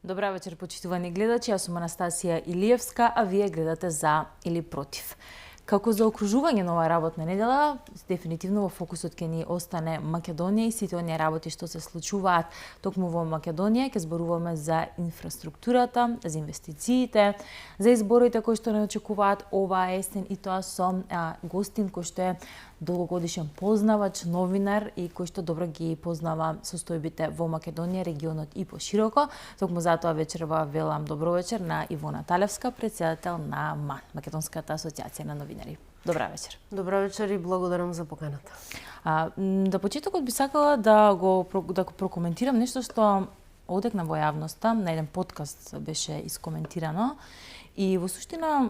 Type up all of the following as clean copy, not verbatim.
Добра вечер, почитувани гледачи, јас сум Анастасија Илиевска, а вие гледате За или Против. Како за окружување на оваа работна недела, дефинитивно во фокусот ќе ни остане Македонија и сите оние работи што се случуваат токму во Македонија. Ќе зборуваме за инфраструктурата, за инвестициите, за изборите кои што не очекуваат оваа есен и тоа со гостин кој што е долгогодишен познавач, новинар и кој што добро ги познава состојбите во Македонија, регионот и пошироко. Токму затоа вечерва велам добро вечер на Ивона Талевска, председател на МАН, Македонската асоциација на новинари. Добра вечер. Добра вечер и благодарам за поканата. Да почетокот би сакала да го прокоментирам нешто што одекна во јавноста, на еден подкаст беше искоментирано. И во суштина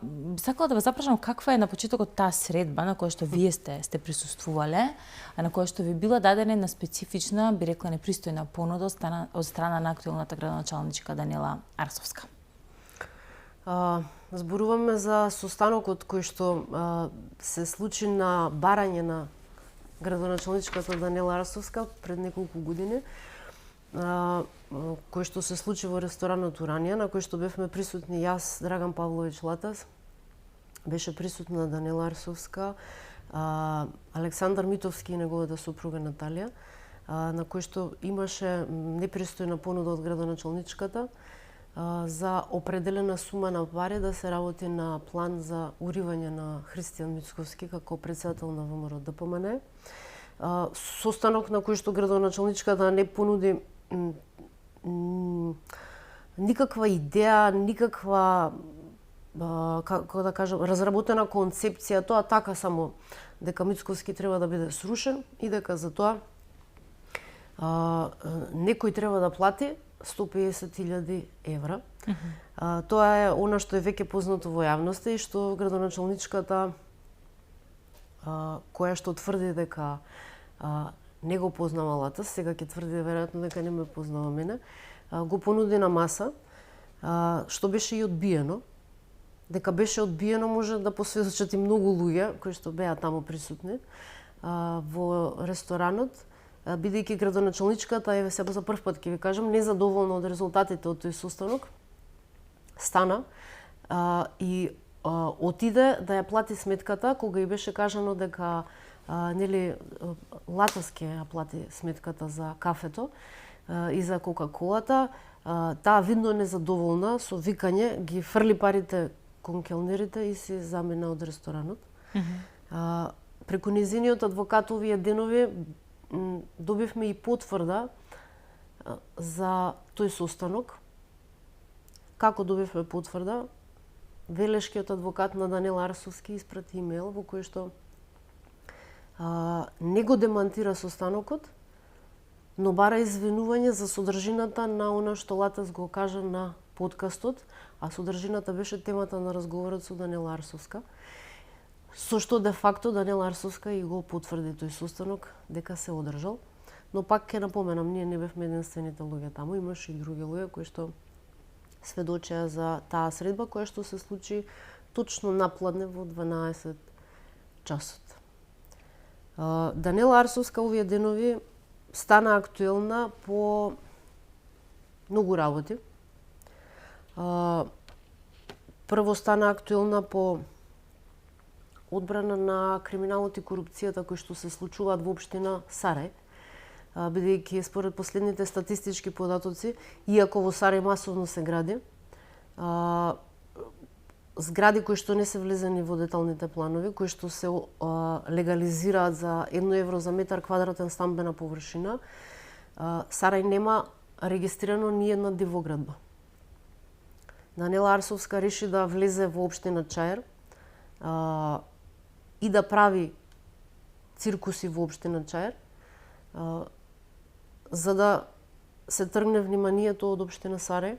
би сакала да ве запрашам каква е на почетокот таа средба на која што вие сте присуствувале, а на која што ви била дадена една специфична, би рекла непристојна понуда од страна на актуелната градоначалничка Даниела Арсовска. Зборуваме за состанокот кој што се случи на барање на градоначалничката Даниела Арсовска пред неколку години, кој што се случи во ресторанот Уранија, на кој што бевме присутни јас, Драган Павлович Латас, беше присутна Даниела Арсовска, Александар Митовски и неговата супруга Наталија, на кој што имаше непристојна понуда од градоначалничката за определена сума на пари да се работи на план за уривање на Христијан Мицковски како председател на ВМРО ДПМН. Состанок на кој што градоначалничката не понуди никаква идеја, никаква, како да кажам, разработена концепција, тоа така само дека Мицковски треба да биде срушен и дека за тоа некој треба да плати 150.000 евра. Тоа е она што е веќе познато во јавноста и што градоначалничката, која што тврди дека не го познава Латас, сега ќе тврди веројатно дека не ме познава мене, го понуди на маса, што беше и одбиено. Дека беше одбиено може да посведочат и многу луѓе кои што беа таму присутни во ресторанот, бидејќи градоначалничката, еве сега за прв пат ќе ви кажам, незадоволна од резултатите од тој состанок, стана и отиде да ја плати сметката кога и беше кажано дека нели Латас ќе ја плати сметката за кафето и за кока-колата. Таа видно незадоволна со викање ги фрли парите кон келнерите и си замина од ресторанот. Преку низиниот адвокат овие денови добивме и потврда за тој состанок. Како добивме потврда? Велешкиот адвокат на Даниела Арсовски испрати имейл во кој што не го демантира состанокот, но бара извинување за содржината на она што Латас го кажа на подкастот, а содржината беше темата на разговорот со Даниела Арсовска, со што де факто Даниела Арсовска и го потврди тој состанок дека се одржал. Но пак ќе напоменам, ние не бевме единствените луѓе таму, имаше и други луѓе кои што сведочеа за таа средба која што се случи точно напладне во 12 часот. Даниела Арсовска овие денови стана актуелна по многу работи. Прво стана актуелна по одбрана на криминалот и корупцијата кои што се случуваат во општина Сарај, бидејќи според последните статистички податоци, иако во Сарај масовно се гради, згради кои што не се влезени во деталните планови, кои што се легализираат за 1 евро за метар квадратен стамбена површина, Сарај нема регистрирано ни една дивоградба. Даниела Арсовска реши да влезе во општина Чаир и да прави циркуси во општина Чаир, за да се тргне вниманието од општина Сарај,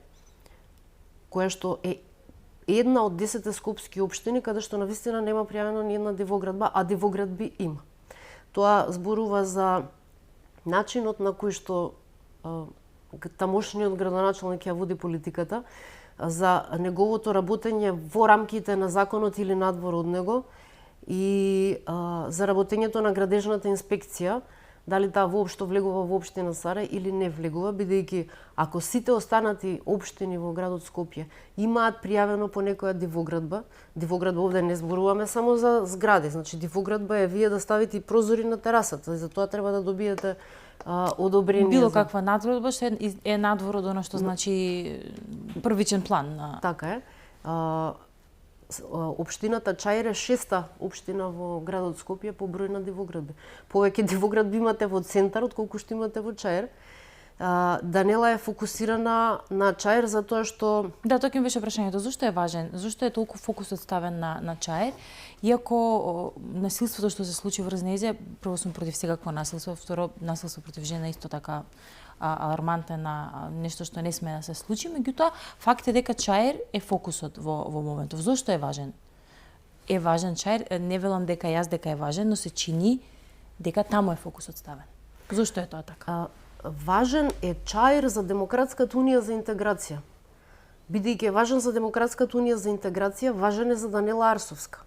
која што е една од 10 скопски општини каде што навистина нема пријавено ни една дивоградба, а дивоградби има. Тоа зборува за начинот на кој што тамошниот градоначалник ја води политиката, за неговото работење во рамките на законот или надвор од него и за работењето на градежната инспекција, дали таа воопшто влегува во општина Сарај или не влегува, бидејќи ако сите останати општини во градот Скопје имаат пријавено по некоја дивоградба овде не зборуваме само за згради, значи дивоградба е вие да ставите прозори на терасата, за тоа треба да добиете одобрение. Било каква надвор што е надвор од она што значи првичен план на... Така е. Општината Чаир е 6-та општина во градот Скопје по број на дивоградби. Повеќе дивоградби имате во центар отколку што имате во Чаир. Данела е фокусирана на Чаир затоа што... Да, тоа ќе ми беше прашањето. Зошто е важен? Зошто е толку фокусот ставен на Чаир? Иако насилството што се случи врз нејзе, прво сум против секакво насилство, второ насилство против жена исто така алармантен на нешто што не сме да се случи, меѓутоа факт е дека Чаир е фокусот во моментов. Зошто е важен? Е важен Чаир, не велам дека е важен, но се чини дека таму е фокусот ставен. Зошто е тоа така? Важен е Чаир за Демократската унија за интеграција. Бидејќи е важен за Демократската унија за интеграција, важен е за Данела Арсовска.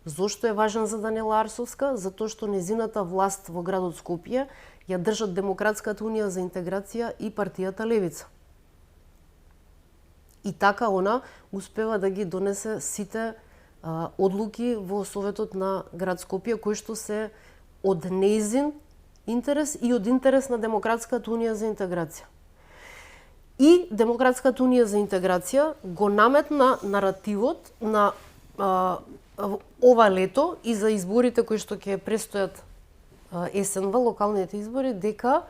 Зошто е важен за Данела Арсовска? Затоа што незината власт во градот Скопје ја држат Демократската унија за интеграција и партијата Левица. И така она успева да ги донесе сите одлуки во Советот на град Скопје кои што се од нејзин интерес и од интерес на Демократската унија за интеграција. И Демократската унија за интеграција го наметна наративот на ова лето и за изборите кои што ќе престојат есенва, локалните избори, дека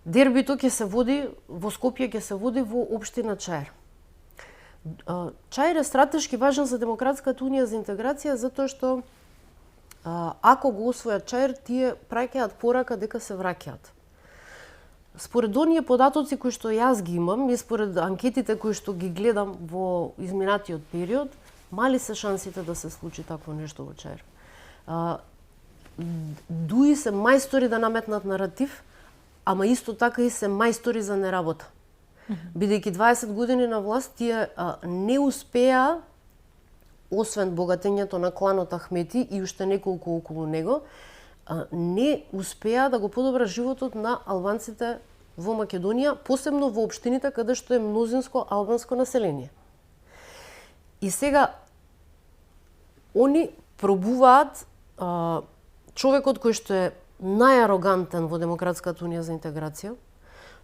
дербито ќе се води во Скопје, ќе се води во општина Чаир. Чаир е стратешки важен за Демократската унија за интеграција затоа што ако го освојат Чаир, тие праќаат порака дека се враќаат. Според оние податоци кои што јас ги имам и според анкетите кои што ги гледам во изминатиот период, мали се шансите да се случи такво нешто во Чаир. Дуи се мајстори да наметнат наратив, ама исто така и се мајстори за неработа. Бидејќи 20 години на власт, тие не успеа, освен богатењето на кланот Ахмети и уште неколку околу него, не успеа да го подобра животот на албанците во Македонија, посебно во општините каде што е мнозинско албанско население. И сега они пробуваат човекот кој што е најарогантен во Демократската унија за интеграција,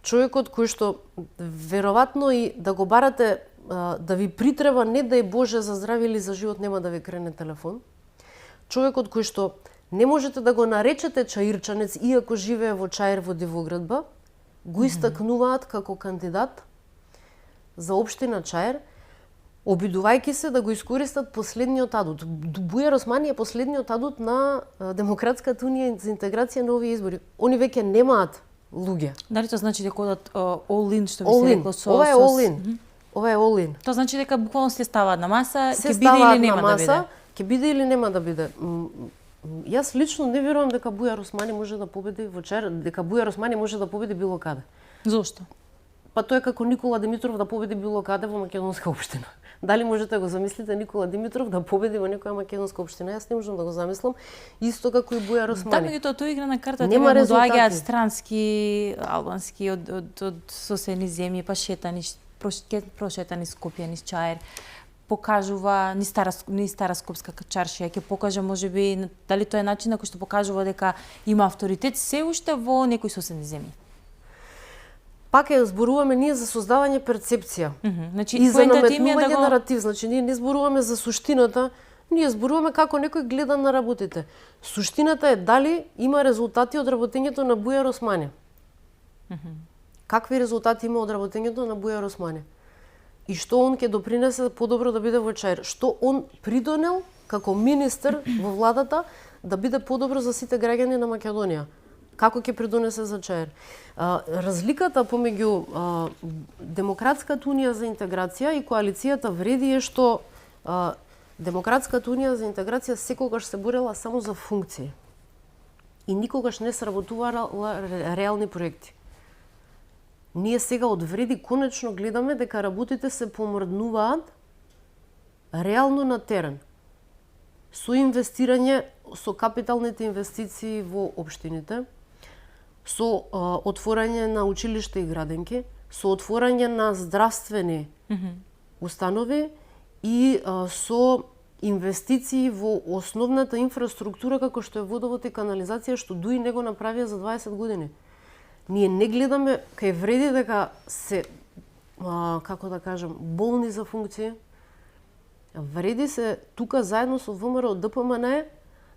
човекот кој што веројатно и да го барате да ви притреба, не дај Боже за здравје или за живот, нема да ви крене телефон. Човекот кој што не можете да го наречете чаирчанец, иако живее во Чаир во дивоградба, го истакнуваат како кандидат за општина Чаир, обидувајќи се да го искористат последниот адут. Бујар Османи е последниот адут на Демократската унија за интеграција на овие избори. Они веќе немаат луѓе. Дали тоа значи дека одат all-in, што би се рекло со... Ова е all-in. Ова е all-in. Тоа значи дека буквално се ставаат на маса, ќе биде или нема да биде? Ќе биде или нема да биде. Јас лично не верувам дека Бујар Османи може да победи во Чаир, дека Бујар Османи може да победи било каде. Зошто? Па тоа е како Никола Димитров да победи било каде во македонска општина. Дали можете да го замислите Никола Димитров да победи во некоја македонска општина? Јас не можам да го замислам, исто како и Бујар Османи. Да, меѓутоа тоа игра на карта, нема дека резултати. доаѓаат странски, албански од соседни земји, па шетани, прошетани Скопје, низ Чаир, покажува ни стара скопска чаршија, ќе покаже можеби дали тоа е начин на кој што покажува дека има авторитет се уште во некои соседни земји. Пак е зборуваме ние за создавање перцепција. Значи, и за наметнување да го... наратив. Значи, ние не зборуваме за суштината, ние зборуваме како некој гледа на работите. Суштината е дали има резултати од работењето на Бујар Османи. Какви резултати има од работењето на Бујар Османи? И што он ќе допринесе подобро да биде во Чаир? Што он придонел како министер во владата да биде подобро за сите граѓани на Македонија? Како ќе придонесе за Чаир? Разликата помеѓу Демократската унија за интеграција и коалицијата Вреди е што Демократската унија за интеграција секогаш се борела само за функции и никогаш не сработувала реални проекти. Ние сега од Вреди конечно гледаме дека работите се помрднуваат реално на терен. со инвестирање, со капиталните инвестиции во општините, со отворање на училишта и градинки, со отворање на здравствени установи и со инвестиции во основната инфраструктура како што е водовод и канализација, што ДУИ не го направија за 20 години. Ние не гледаме кај вреди дека се како да кажам, болни за функција. Вреди се тука заедно со ВМРО ДПМН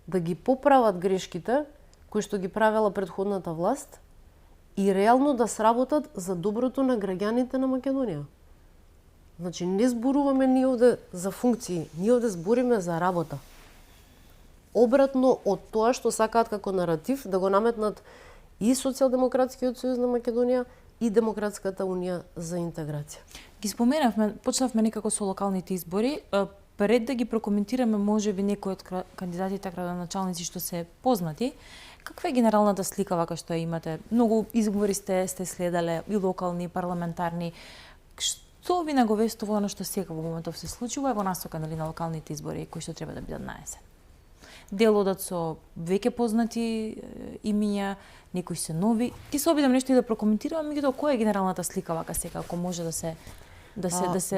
да ги поправат грешките кои што ги правела претходната власт и реално да сработат за доброто на граѓаните на Македонија. Значи, не зборуваме ние овде за функции, ние овде збориме за работа. Обратно од тоа што сакаат како наратив да го наметнат и Социјалдемократскиот сојуз на Македонија и Демократската унија за интеграција. Ги споменавме, почнавме некако со локалните избори. Пред да ги прокоментираме можеби некои од кандидатите градоначалници што се познати, каква е генералната слика вака што ја имате? Многу избори сте следале, и локални, и парламентарни. Што ви наговестува оно што сега во моментов се случува во насока на локалните избори кои што треба да бидат на есен? Дел одат со веќе познати имиња, некои се нови. Ти се обидам нешто и да прокоментирам, меѓутоа која е генералната слика вака сега, ако може да се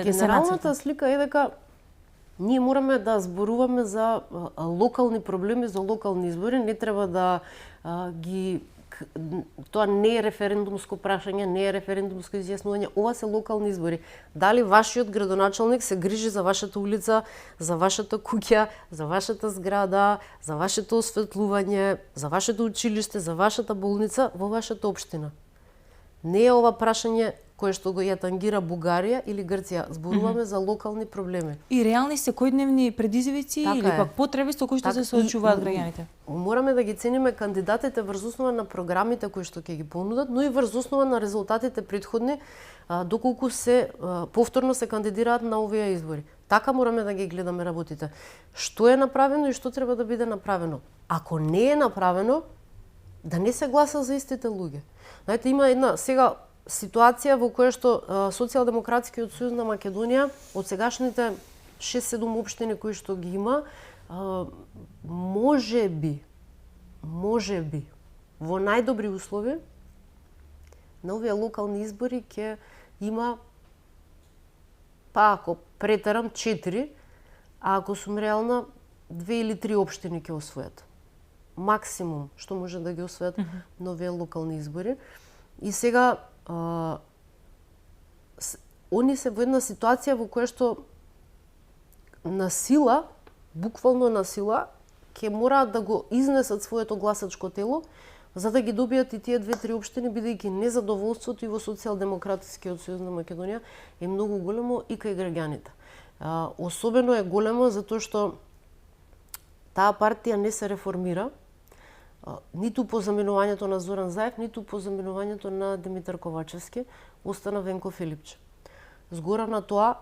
генералната слика е дека ние мораме да зборуваме за локални проблеми, за локални избори, не треба да ги тоа не е референдумско прашање, не е референдумско изјаснување, ова се локални избори. Дали вашиот градоначалник се грижи за вашата улица, за вашата куќа, за вашата зграда, за вашето осветлување, за вашето училиште, за вашата болница во вашата општина? Не е ова прашање кое што го ја тангира Бугарија или Грција. Зборуваме за локални проблеми. И реални секојдневни предизвици или пак потреби со кои што се соочуваат граѓаните. Мораме да ги цениме кандидатите врз основа на програмите кои што ќе ги понудат, но и врз основа на резултатите претходни, доколку се повторно се кандидираат на овие избори. Така мораме да ги гледаме работите. Што е направено и што треба да биде направено. Ако не е направено, да не се гласа за истите луѓе. Знаете, има една сега ситуација во која што Социјалдемократскиот сојуз на Македонија од сегашните 6-7 општини кои што ги има, може би во најдобри услови на овие локални избори ќе има, па ако претерам, 4, а ако сум реална, 2 или 3 општини ќе освојат. Максимум што може да ги освојат на овие локални избори. И сега они се во една ситуација во која што на сила, буквално на сила, ќе мораат да го изнесат своето гласачко тело за да ги добијат и тие 2-3 општини, бидејќи незадоволството и во Социјалдемократскиот сојуз на Македонија е многу големо и кај граѓаните. Особено е големо затоа што таа партија не се реформира, ниту по заменувањето на Зоран Заев, ниту по заменувањето на Димитар Ковачевски, остана Венко Филипче. Згора на тоа,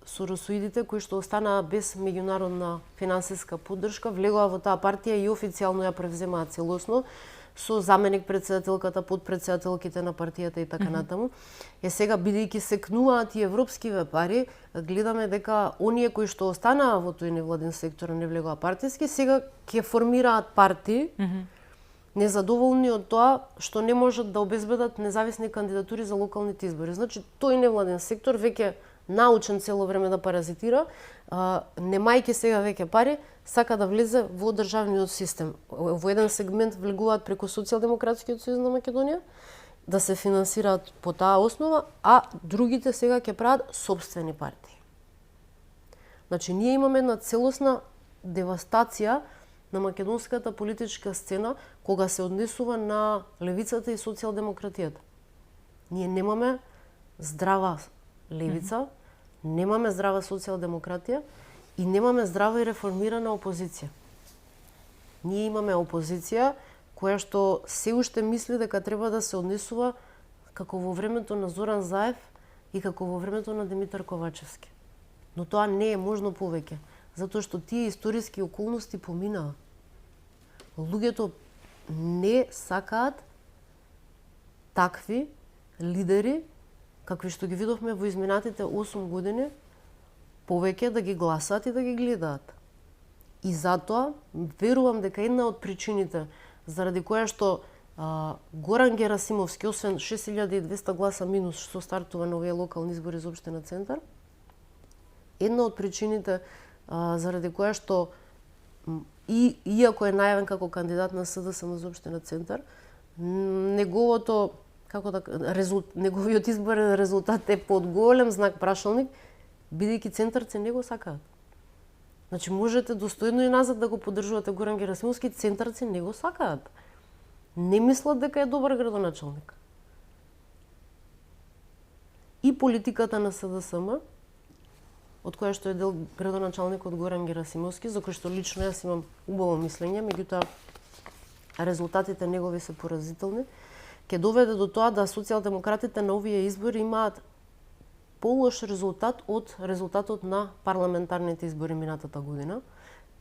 со русоидите кои што останаа без меѓународна финансиска поддршка, влегоа во таа партија и официјално ја превземаа целосно со заменик председателката, подпредседателките на партијата и така натаму. Сега, бидејќи секнуваат и европскиве пари, гледаме дека оние кои што останаа во тој невладин сектор, не влегоа партиски, сега ќе формираат партии, незадоволни од тоа што не можат да обезбедат независни кандидатури за локалните избори. Значи, тој невладин сектор веќе научен цело време да паразитира, немајќи сега веќе пари, сака да влезе во државниот систем. Во еден сегмент влегуваат преку Социјалдемократскиот сојуз на Македонија, да се финансираат по таа основа, а другите сега ќе прават сопствени партии. Значи, ние имаме една целосна девастација на македонската политичка сцена кога се однесува на левицата и социјалдемократијата. Ние немаме здрава левица, немаме здрава социјалдемократија и немаме здрава и реформирана опозиција. Ние имаме опозиција која што се уште мисли дека треба да се однесува како во времето на Зоран Заев и како во времето на Димитар Ковачевски. Но тоа не е можно повеќе, затоа што тие историски околности поминаа. Луѓето не сакаат такви лидери какви што ги видовме во изминатите 8 години, повеќе да ги гласаат и да ги гледаат. И затоа верувам дека една од причините заради која што Горан Герасимовски, освен 6200 гласа минус што стартува на овие локални избори за општина Центар, една од причините заради која што иако е најавен како кандидат на СДСМ за општина Центар, неговиот изборен резултат е под голем знак прашалник, бидејќи центарци не го сакаат. Значи можете достојно и назад да го поддржувате Горан Герасимовски, центарци не го сакаат. Не мислат дека е добар градоначалник. И политиката на СДСМ, од која што е дел градоначалникот Горан Герасимовски, за кој што лично јас имам убаво мислење, меѓутоа резултатите негови се поразителни, ќе доведе до тоа да социјалдемократите на овие избори имаат полош резултат од резултатот на парламентарните избори минатата година.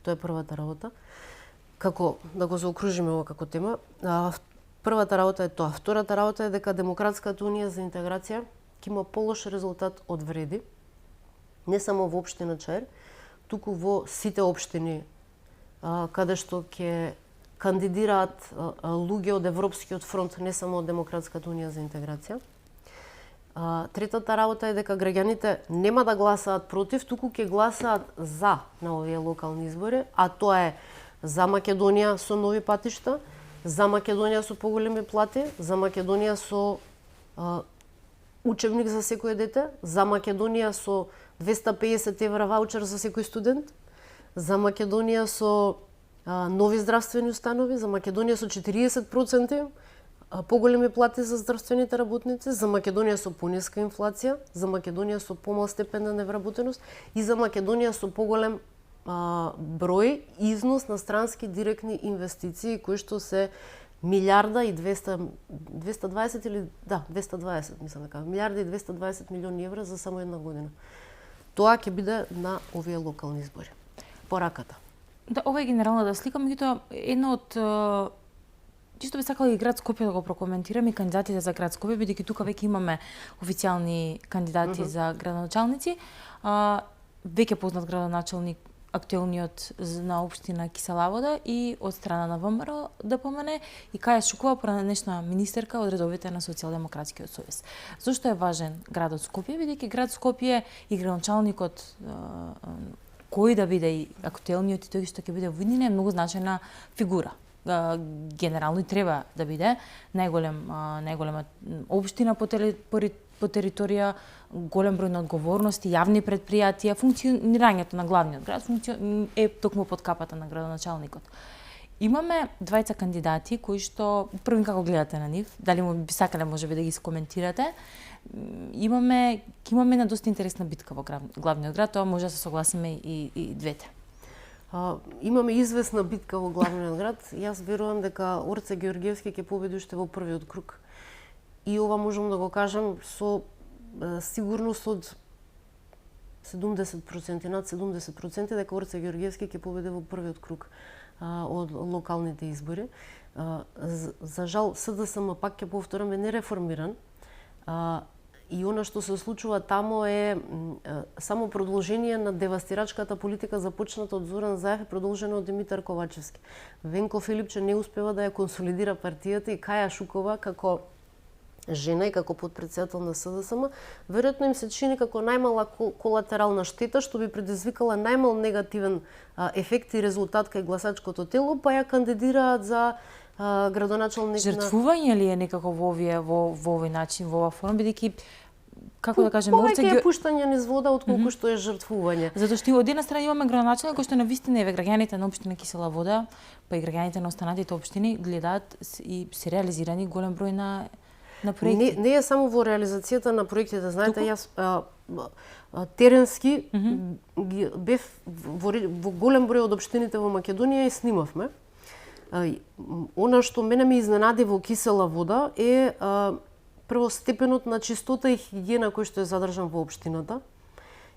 Тоа е првата работа. Како да го заокружиме ова како тема. Првата работа е тоа. Втората работа е дека Демократската унија за интеграција ќе има полош резултат од вреди, не само во општина Чаир, туку во сите општини каде што ќе кандидираат луѓе од Европскиот фронт, не само од Демократската унија за интеграција. Третата работа е дека граѓаните нема да гласаат против, туку ќе гласаат за на овие локални избори, а тоа е за Македонија со нови патишта, за Македонија со поголеми плати, за Македонија со учебник за секој дете, за Македонија со 250 евра ваучер за секој студент, за Македонија со нови здравствени установи, за Македонија со 40% поголеми плати за здравствените работници, за Македонија со пониска инфлација, за Македонија со помал степен на невработеност и за Македонија со поголем број износ на странски директни инвестиции кои што се милиарда и 220 или 220, мислам дека милиарда и 220 милиони евра за само една година. Тоа ќе биде на овие локални избори. Пораката. Да, ова е генералната слика, меѓутоа едно од чисто би сакала и град Скопје да го прокоментирам и кандидатите за град Скопје, бидејќи тука веќе имаме официјални кандидати за градоначалници. Веќе познат градоначалник актуелниот на општина Кисела Вода и од страна на ВМРО да помене и Каја Шукова, поранешна министерка од редовите на Социјалдемократскиот сојуз. Зошто е важен градот Скопје? Бидејќи град Скопје и градоначалникот кој да биде и актуелниот и тој што ќе биде во иднина е многу значајна фигура. Генерално и треба да биде најголема општина по територија, голем број на одговорности, јавни предпријатија, функционирањето на главниот град е токму под капата на градоначалникот. Имаме двајца кандидати кои што првин како гледате на нив, дали би сакале можеби да ги коментирате. Имаме една доста интересна битка во главниот град, тоа може да се согласиме и двете. Имаме известна битка во главниот град. Јас верувам дека Орце Георгиевски ќе победи уште во првиот круг. И ова можам да го кажам со сигурност од 70%, над 70% дека Орце Георгиевски ќе победи во првиот круг од локалните избори. За жал СДСМ, пак ќе повторам, е нереформиран. И она што се случува тамо е само продолжение на девастирачката политика започната од Зоран Заев и продолжена од Димитар Ковачевски. Венко Филипче не успева да ја консолидира партијата и Каја Шукова како жена и како подпредседател на СДСМ, веројатно им се чини како најмала колатерална штета што би предизвикала најмал негативен ефект и резултат кај гласачкото тело, па ја кандидираат за градоначалник. Жртвување ли е некако во овој начин, во оваа форма, бидејќи како да кажеме, повеќе е пуштање низ вода отколку што е жртвување. Затоа што од една страна имаме градоначалник кој што навистина еве граѓаните на општина Кисела Вода, па и граѓаните на останатите општини гледаат и се реализирани голем број на проекти. Не е само во реализацијата на проектите, знаете, јас теренски бев во голем број од општините во Македонија и снимавме. Она што мене ме изненади во Кисела Вода е прво степенот на чистота и хигиена кој што е задржан во општината.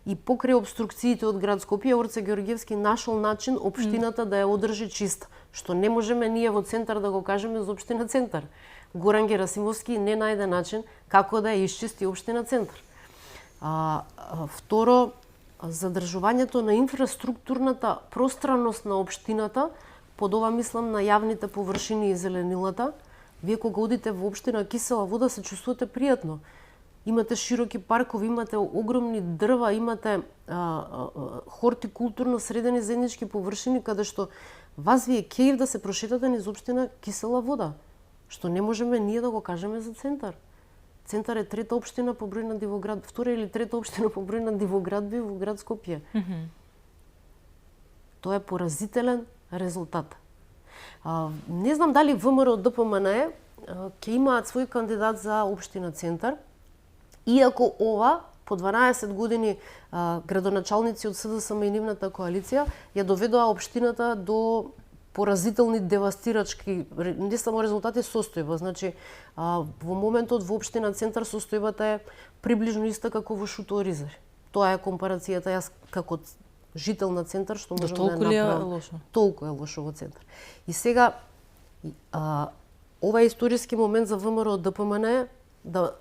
И покрај обструкциите од град Скопје, Орце Георгиевски нашол начин општината да ја одржи чиста, што не можеме ние во Центар да го кажеме за општина Центар. Горан Герасимовски не најде начин како да ја исчисти општина Центар. Второ, задржувањето на инфраструктурната пространност на општината, под ова мислам на јавните површини и зеленилата. Вие кога одите во општина Кисела Вода се чувствувате пријатно. Имате широки паркови, имате огромни дрва, имате хортикултурно средени заеднички површини каде што вас ви е кејф да се прошетате низ општина Кисела Вода, што не можеме ние да го кажеме за Центар. Центар е трета општина по број на Дивоград, втора или трета општина по број на Дивоградби во град Скопје. Тоа е поразителен резултат. Не знам дали ВМРО ДПМНЕ ќе имаат свој кандидат за општина Центар, иако ова по 12 години градоначалници од СДСМ и нивната коалиција ја доведоа општината до поразителни девастирачки, не само резултати, состојба. Значи, во моментот во општина Центар состојбата е приближно иста како во Шуто Оризари. Тоа е компарацијата, јас како жител на Центар што можам да ја направам. Толку е лошо? Толку е лошо во Центар. И сега, ова е историски момент за ВМРО ДПМНЕ да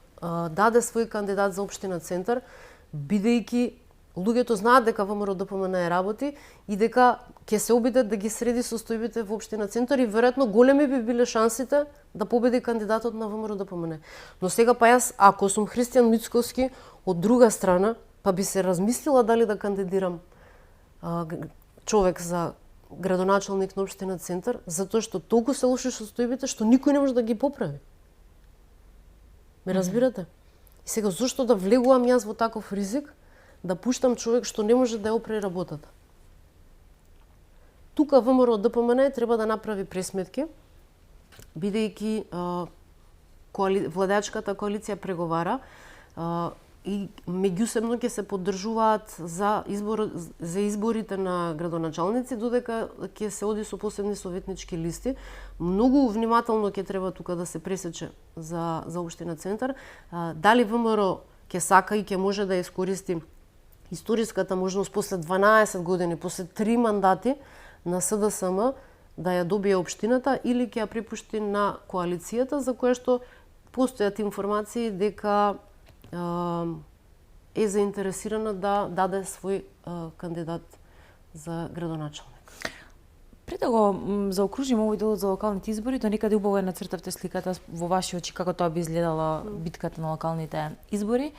даде свој кандидат за општина Центар, бидејќи луѓето знаат дека ВМРО ДПМНЕ работи и дека ќе се обидат да ги среди состојбите во општина Центар и веројатно големи би биле шансите да победи кандидатот на ВМРО ДПМНЕ. Но сега па јас, ако сум Христијан Мицковски, од друга страна, па би се размислила дали да кандидирам човек за градоначалник на општина Центар, затоа што толку се лоши состојбите што никој не може да ги поправи. Ме разбирате? И сега зошто да влегувам јас во таков ризик, да пуштам човек што не може да ја опре работата? Тука ВМРО ДПМНЕ треба да направи пресметки, бидејќи владеачката коалиција преговара и меѓусебно ќе се поддржуваат за изборите на градоначалници, додека ќе се оди со посебни советнички листи. Многу внимателно ќе треба тука да се пресече за општина Центар. Дали ВМРО ќе сака и ќе може да искористи историската можност после 12 години, после 3 мандати на СДСМ да ја добие општината, или ќе ја припушти на коалицијата, за која што постојат информации дека е заинтересирана да даде свој кандидат за градоначалник. Пред да го заокружиме овој дел за локалните избори, до некаде убаво ја нацртавте сликата во ваши очи како тоа би изгледала битката на локалните избори,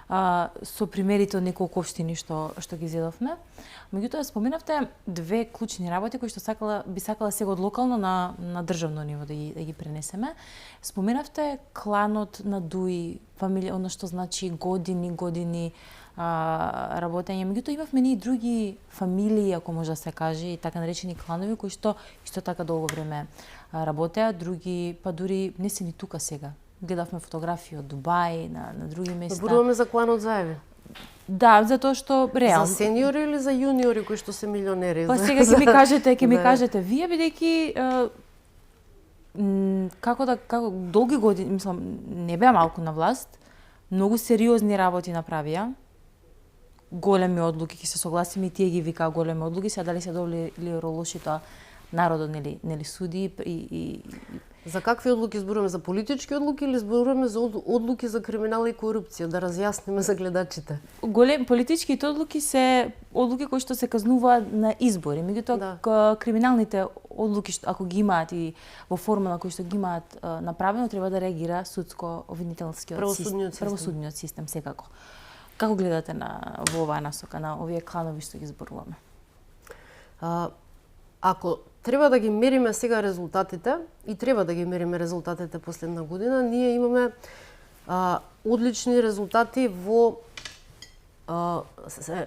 со примерите од неколку општини што ги зедовме. Меѓутоа споменавте две клучни работи кои што би сакала сега од локално на државно ниво да ги пренесеме. Споменавте кланот на Дуи, фамилија, она што значи години работење. Меѓутоа имавме и други фамилии, ако може да се каже, и така наречени кланови кои што исто така долго време работеа, други па дури не се ни тука сега. Гледавме фотографии од Дубај, на други места. Зборуваме за кланот Заеви. Да, затоа што реално. За сениори или за јуниори кои што се милионери? Па сега ќе ми кажете вие, бидејќи како долги години, мислам, не беа малку на власт, многу сериозни работи направија. Големи одлуки, ќе се согласиме, и тие ги викаа големи одлуки, сега дали се добри или лоши, тоа народот нели суди и За какви одлуки зборуваме? За политички одлуки или зборуваме за одлуки за криминал и корупција? Да разјасниме за гледачите. Политичките одлуки се одлуки кои што се казнуваат на избори. Меѓутоа, криминалните одлуки, ако ги имаат и во форма на кои што ги имаат направено, треба да реагира судско-обвинителскиот правосудниот систем секако. Како гледате во оваа насока на овие кланови што ги зборуваме? Ако треба да ги мериме сега резултатите, и треба да ги мериме резултатите последна година, ние имаме одлични резултати во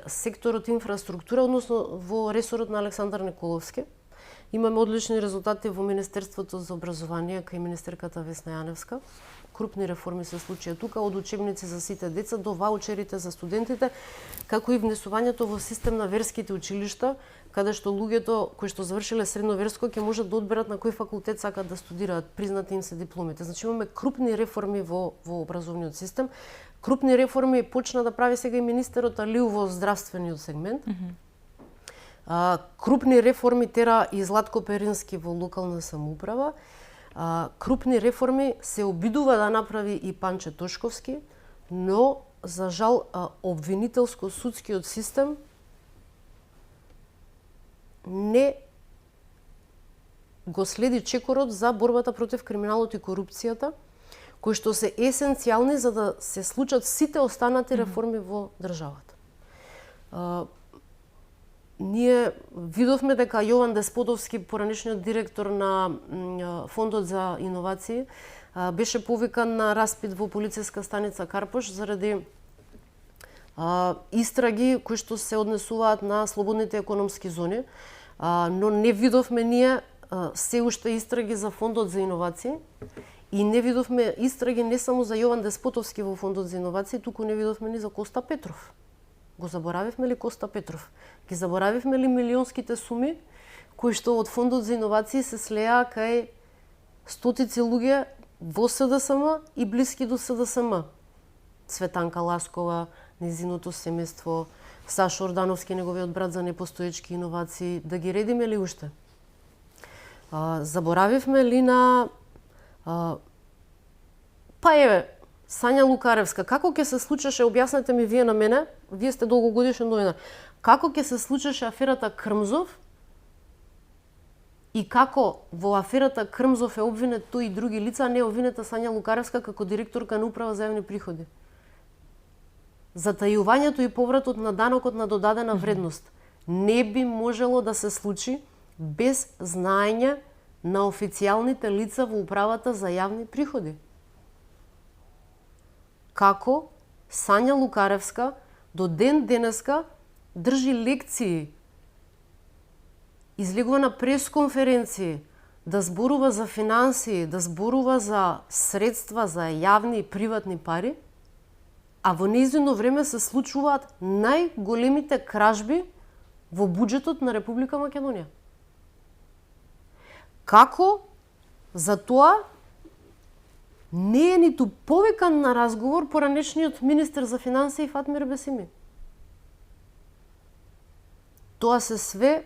секторот инфраструктура, односно во ресорот на Александар Николовски. Имаме одлични резултати во Министерството за образование кај министерката Весна Јаневска. Крупни реформи се случија тука, од учебници за сите деца до ваучерите за студентите, како и внесувањето во систем на верските училишта, каде што луѓето кои што завршиле средно верско ќе можат да одберат на кој факултет сакат да студираат, признати им се дипломите. Значи имаме крупни реформи во образовниот систем. Крупни реформи почна да прави сега и министерот Алиу во здравствениот сегмент. Крупни реформи тера и Златко Перински во локална самоуправа. Крупни реформи се обидува да направи и Панче Тошковски, но за жал, обвинителско-судскиот систем не го следи чекорот за борбата против криминалот и корупцијата, кои што се есенцијални за да се случат сите останати реформи во државата. Ние видовме дека Јован Деспотовски, поранешниот директор на Фондот за иновации, беше повикан на распит во полициска станица Карпош заради истраги кои што се однесуваат на слободните економски зони, но не видовме ние се уште истраги за Фондот за иновации и не видовме истраги не само за Јован Деспотовски во Фондот за иновации, туку не видовме ни за Коста Петров. Го заборавивме ли Коста Петров? Ги заборавивме ли милионските суми кои што од Фондот за иновации се слеа кај стотици луѓе во СДСМ и блиски до СДСМ? Цветанка Ласкова, незиното семејство, Сашо Ордановски, неговиот брат за непостоечки иновации, да ги редиме ли уште? Заборавивме ли на па еве Сања Лукаревска, како ќе се случеше, објаснете ми вие на мене, вие сте долгогодишен новинар, како ќе се случеше аферата Крмзов и како во аферата Крмзов е обвинет тој и други лица, а не обвинета Сања Лукаревска како директорка на Управа за јавни приходи. Затајувањето и повратот на данокот на додадена вредност не би можело да се случи без знаење на официјалните лица во Управата за јавни приходи. Како Сања Лукаревска до ден денеска држи лекции, излегува на пресконференции, да зборува за финансии, да зборува за средства, за јавни и приватни пари, а во нејзино време се случуваат најголемите кражби во буџетот на Република Македонија. Како за тоа не е ниту повикан на разговор поранешниот министер за финансии Фатмир Бесими? Тоа се све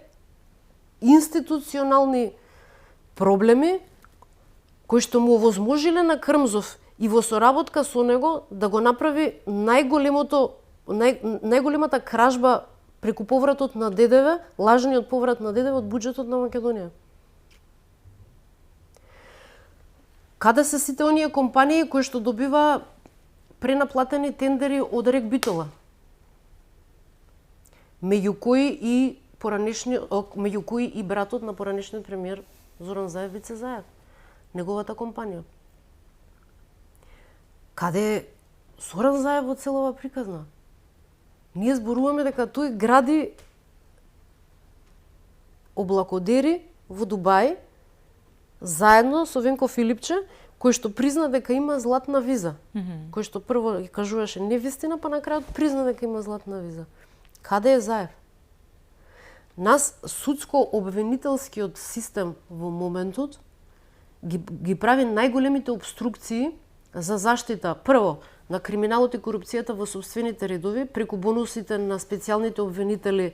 институционални проблеми кои што му овозможиле на Крмзов и во соработка со него да го направи најголемата кражба преку повратот на ДДВ, лажниот поврат на ДДВ од буџетот на Македонија. Каде се сите оние компании кои што добива пренаплатени тендери од Рек Битола? Меѓу кои и братот на поранешниот премиер Зоран Заев, Вице Заев, неговата компанија. Каде е Зоран Заев во целава приказна? Ние зборуваме дека тој гради облакодери во Дубај заедно со Венко Филипче, кој што призна дека има златна виза. Кој што прво ги кажуваше невистина, па на крајот призна дека има златна виза. Каде е Заев? Нас судско-обвинителскиот систем во моментот ги прави најголемите обструкции за заштита, прво, на криминалот и корупцијата во собствените редови, преку бонусите на специјалните обвинители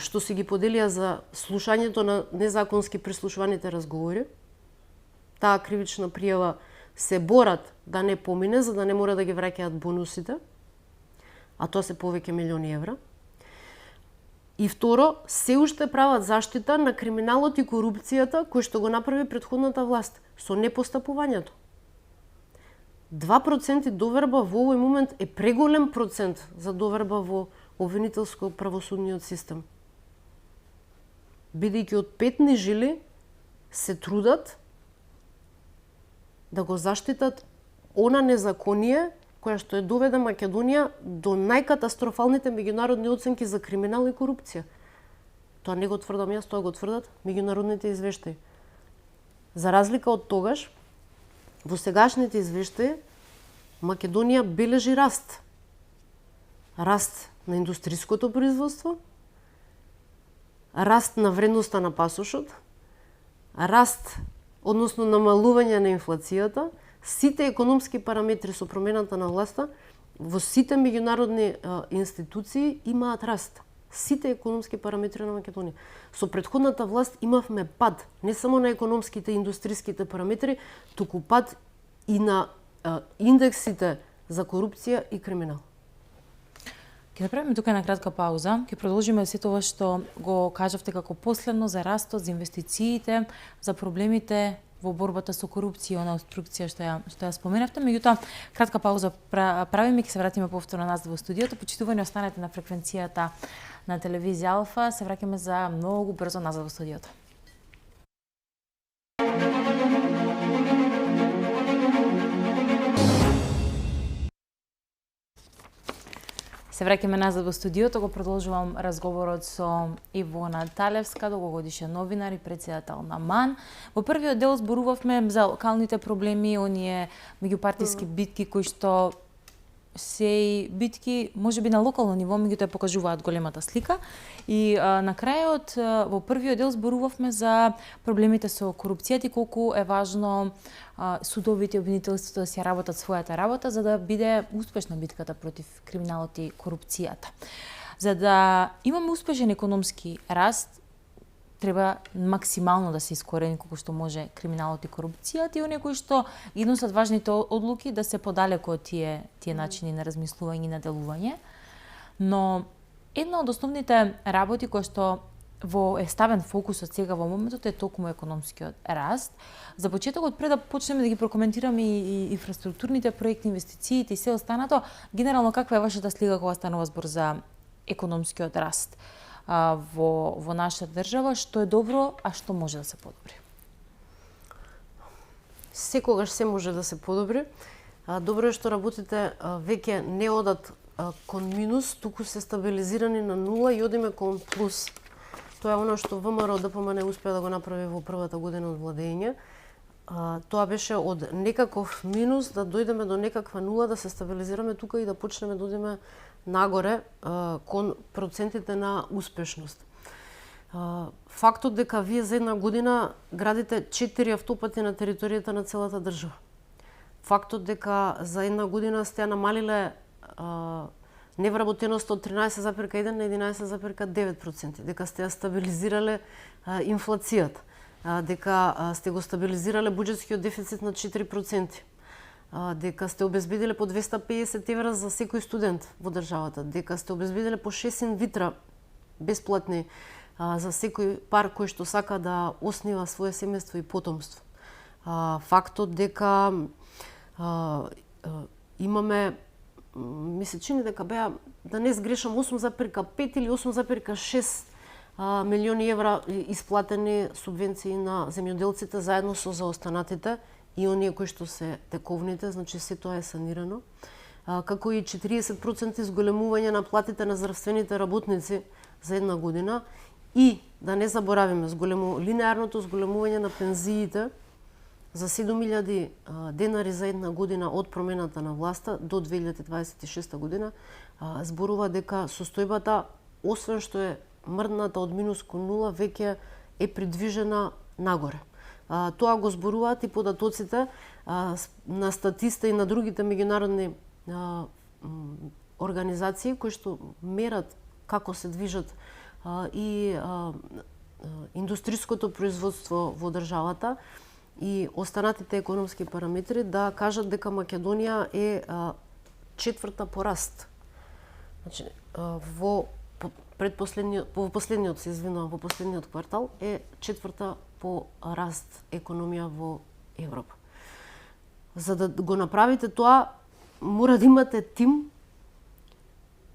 што си ги поделија за слушањето на незаконски прислушуваните разговори. Таа кривична пријава се борат да не помине, за да не мора да ги враќаат бонусите, а тоа се повеќе милиони евра. И второ, се уште прават заштита на криминалот и корупцијата кој што го направи претходната власт со непостапувањето. 2% доверба во овој момент е преголем процент за доверба во обвинителско-правосудниот систем. Бидејќи од петни жили се трудат да го заштитат она незаконие која што е доведе Македонија до најкатастрофалните меѓународни оценки за криминал и корупција. Тоа не го тврдам јас, тоа го тврдат меѓународните извештаи. За разлика од тогаш, во сегашните извештаи Македонија бележи раст. Раст на индустриското производство, раст на вредноста на пасошот, раст, односно намалување на инфлацијата, сите економски параметри со промената на власта во сите меѓународни институции имаат раст. Сите економски параметри на Македонија. Со претходната власт имавме пад, не само на економските и индустриските параметри, туку пад и на индексите за корупција и криминал. Ќе направиме тука една кратка пауза. Ќе продолжиме се тоа што го кажавте како последно за растот, за инвестициите, за проблемите во борбата со корупција и она обструкција што ја споменавте. Меѓутоа, кратка пауза правиме, ќе се вратиме повторно назад во студиото. Почитувани, останете на фреквенцијата на телевизија Алфа. Се враќаме за многу брзо назад во студиото. Се враќаме назад во студиото, го продолжувам разговорот со Ивона Талевска, долгогодишен новинар и претседател на МАН. Во првиот дел зборувавме за локалните проблеми, оние меѓупартиски битки кои што се и битки можеби на локално ниво, меѓутоа покажуваат големата слика. И на крајот во првиот дел зборувавме за проблемите со корупцијата и колку е важно судовите и обвинителството да си работат својата работа за да биде успешна битката против криминалот и корупцијата. За да имаме успешен економски раст, треба максимално да се искорени колку што може криминалот и корупцијата и оние кои што ги носат важните одлуки да се подалеку од тие начини на размислување и на делување. Но една од основните работи која што е ставен фокусот сега во моментот е токму економскиот раст. За почетокот, пред да почнеме да ги прокоментираме и инфраструктурните проекти, инвестициите и се останато, генерално каква е вашата слика кога станува збор за економскиот раст во нашата држава, што е добро, а што може да се подобри? Секогаш се може да се подобри. Добро е што работите веќе не одат кон минус, туку се стабилизирани на нула и одиме кон плюс. Тоа е оно што ВМРО ДПМН успеа да го направи во првата година од владење. Тоа беше од некаков минус да дојдеме до некаква нула, да се стабилизираме тука и да почнеме да одиме нагоре кон процентите на успешност. Фактот дека вие за една година градите 4 автопати на територијата на целата држава. Фактот дека за една година сте намалиле невработеност од 13,1 на 11,9%, дека сте ја стабилизирале инфлацијата, дека сте го стабилизирале буџетскиот дефицит на 4%, дека сте обезбедиле по 250 евра за секој студент во државата, дека сте обезбедиле по 6 инвитра бесплатни за секој пар кој што сака да оснива свое семејство и потомство. Фактот дека имаме, ми се чини дека беа, да не сгрешам, 8,5 или 8,6 милиони евра исплатени субвенции на земјоделците заедно со заостанатите и оние кои што се тековните, значи се тоа е санирано. Како и 40% изголемување на платите на здравствените работници за една година и да не заборавиме линеарното зголемување на пензиите за 7.000 денари за една година од промената на власта до 2026 година, зборува дека состојбата, освен што е мрдната од минус кон нула, веќе е придвижена нагоре. Тоа го зборуваат и податоците на Статиста и на другите меѓународни организации кои што мерат како се движат и индустриското производство во државата и останатите економски параметри, да кажат дека Македонија е четврта по раст. Значи, во последниот квартал е четврта по раст економија во Европа. За да го направите тоа, мора да имате тим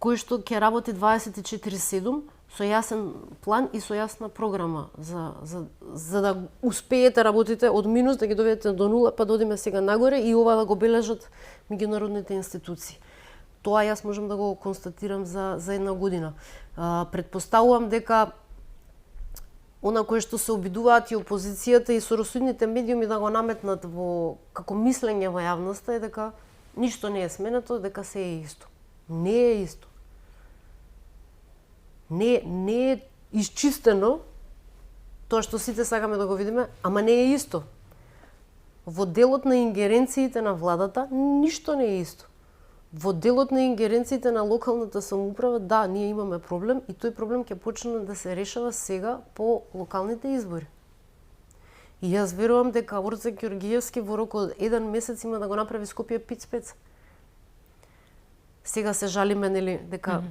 кој што ќе работи 24/7 со јасен план и со јасна програма за да успеете работите од минус да ги доведете до нула, па да одиме сега нагоре и ова да го бележат меѓународните институции. Тоа јас можам да го констатирам за една година. Предпоставувам дека она кое што се обидуваат и опозицијата и соросудните медиуми да го наметнат како мислење во јавноста е дека ништо не е сменето, дека се е исто. Не е исто. Не е исчистено тоа што сите сакаме да го видиме, ама не е исто. Во делот на ингеренциите на владата ништо не е исто. Во делот на ингеренциите на локалната самоуправа, да, ние имаме проблем и тој проблем ќе почне да се решава сега по локалните избори. И јас верувам дека Орце Ѓоргиевски во рок од 1 месец има да го направи Скопје пиц-пец. Сега се жалиме, нели, дека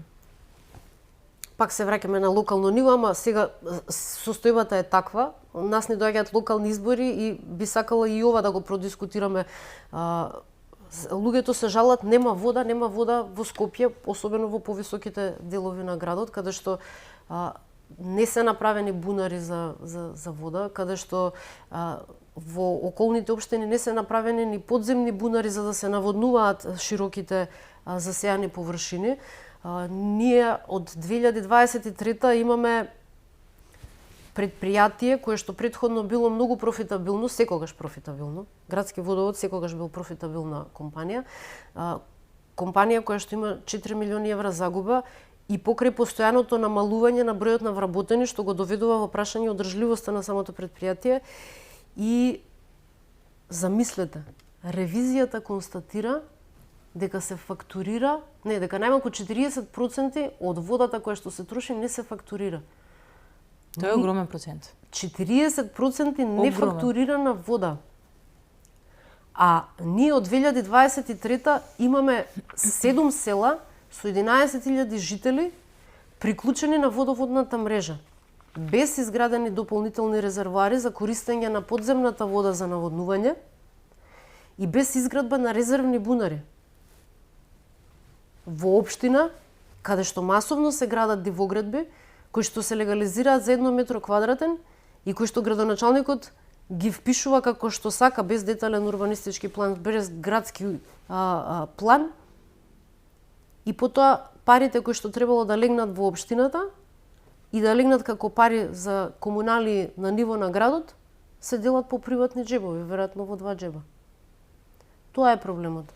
пак се враќаме на локално ниво, ама сега состојбата е таква. Нас не доаѓаат локални избори и би сакала и ова да го продискутираме. Луѓето се жалат, нема вода во Скопје, особено во повисоките делови на градот, каде што не се направени бунари за вода, каде што во околните општини не се направени ни подземни бунари за да се наводнуваат широките засејани површини. Ние од 2023 имаме предпријатие кое што претходно било многу профитабилно, секогаш профитабилно. Градски водовод секогаш бил профитабилна компанија. Компанија која што има 4 милиони евра загуба и покрај постојаното намалување на бројот на вработени, што го доведува во прашање одржливоста на самото предпријатие. И замислете, ревизијата констатира дека се фактурира, дека најмалку 40% од водата која што се троши не се фактурира. Тоа е огромен процент. 40% нефактурирана вода. А ние од 2023 имаме 7 села со 11.000 жители приклучени на водоводната мрежа, без изградени дополнителни резервоари за користење на подземната вода за наводнување и без изградба на резервни бунари. Во општина, каде што масовно се градат дивоградби, кои што се легализираат за 1 метро квадратен и кои што градоначалникот ги впишува како што сака, без детален урбанистички план, без градски план, и потоа парите кои што требало да легнат во општината и да легнат како пари за комунали на ниво на градот, се делат по приватни джебови, веројатно во 2 джеба. Тоа е проблемот.